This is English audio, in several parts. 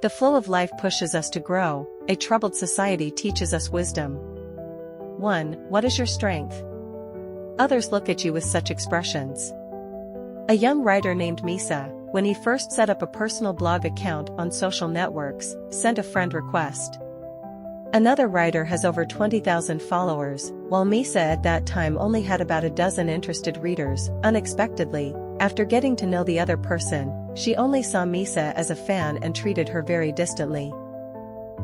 The flow of life pushes us to grow, a troubled society teaches us wisdom. 1. What is your strength? Others look at you with such expressions. A young writer named Misa, when he first set up a personal blog account on social networks, sent a friend request. Another writer has over 20,000 followers, while Misa at that time only had about a dozen interested readers. Unexpectedly, after getting to know the other person, she only saw Misa as a fan and treated her very distantly.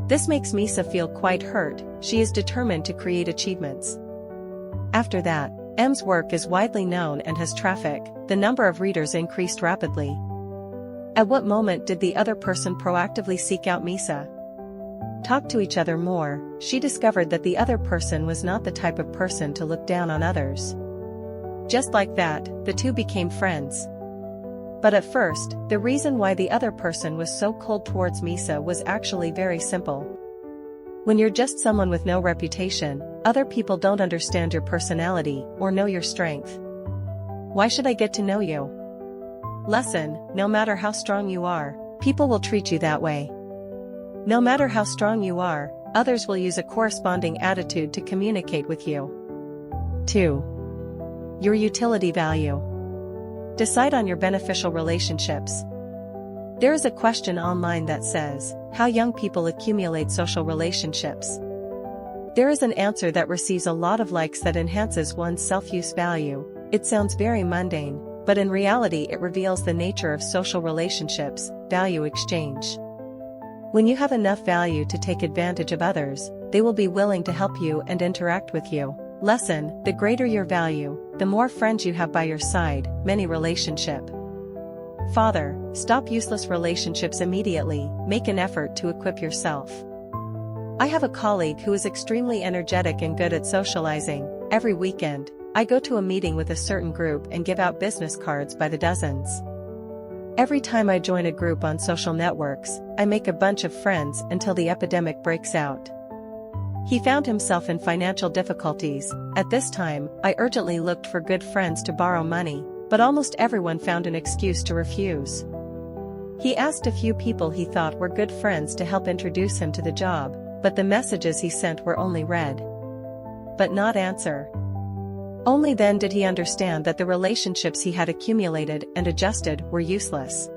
This makes Misa feel quite hurt. She is determined to create achievements. After that, M's work is widely known and has traffic. The number of readers increased rapidly. At what moment did the other person proactively seek out Misa? Talk to each other more. She discovered that the other person was not the type of person to look down on others. Just like that, the two became friends. But at first, the reason why the other person was so cold towards Misa was actually very simple. When you're just someone with no reputation, other people don't understand your personality or know your strength. Why should I get to know you? Lesson: no matter how strong you are, people will treat you that way. No matter how strong you are, others will use a corresponding attitude to communicate with you. 2. Your utility value. Decide on your beneficial relationships. There is a question online that says, how young people accumulate social relationships. There is an answer that receives a lot of likes that enhances one's self-use value. It sounds very mundane, but in reality it reveals the nature of social relationships, value exchange. When you have enough value to take advantage of others, they will be willing to help you and interact with you. Lesson: the greater your value, the more friends you have by your side. Many relationship. Father, stop useless relationships immediately. Make an effort to equip yourself. I have a colleague who is extremely energetic and good at socializing. Every weekend, I go to a meeting with a certain group and give out business cards by the dozens. Every time I join a group on social networks, I make a bunch of friends until the epidemic breaks out. He found himself in financial difficulties. At this time, I urgently looked for good friends to borrow money, but almost everyone found an excuse to refuse. He asked a few people he thought were good friends to help introduce him to the job, but the messages he sent were only read, but not answer. Only then did he understand that the relationships he had accumulated and adjusted were useless.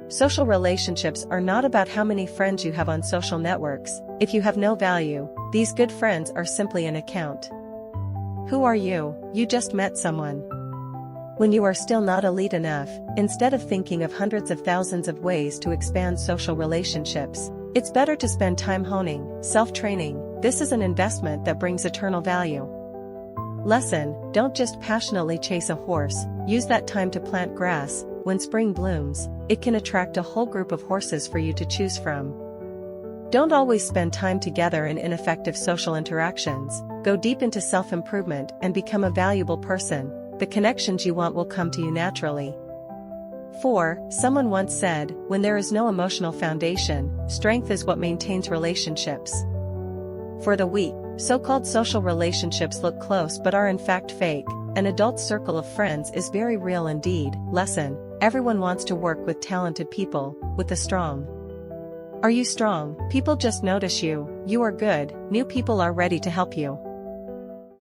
Social relationships are not about how many friends you have on social networks. If you have no value, these good friends are simply an account. Who are you? You just met someone. When you are still not elite enough, instead of thinking of hundreds of thousands of ways to expand social relationships, it's better to spend time honing, self-training. This is an investment that brings eternal value. Lesson: don't just passionately chase a horse, use that time to plant grass. When spring blooms, it can attract a whole group of horses for you to choose from. Don't always spend time together in ineffective social interactions. Go deep into self-improvement and become a valuable person. The connections you want will come to you naturally. 4. Someone once said, when there is no emotional foundation, strength is what maintains relationships. For the weak, so-called social relationships look close but are in fact fake. An adult circle of friends is very real indeed. Lesson: everyone wants to work with talented people, with the strong. Are you strong? People just notice you. You are good. New people are ready to help you.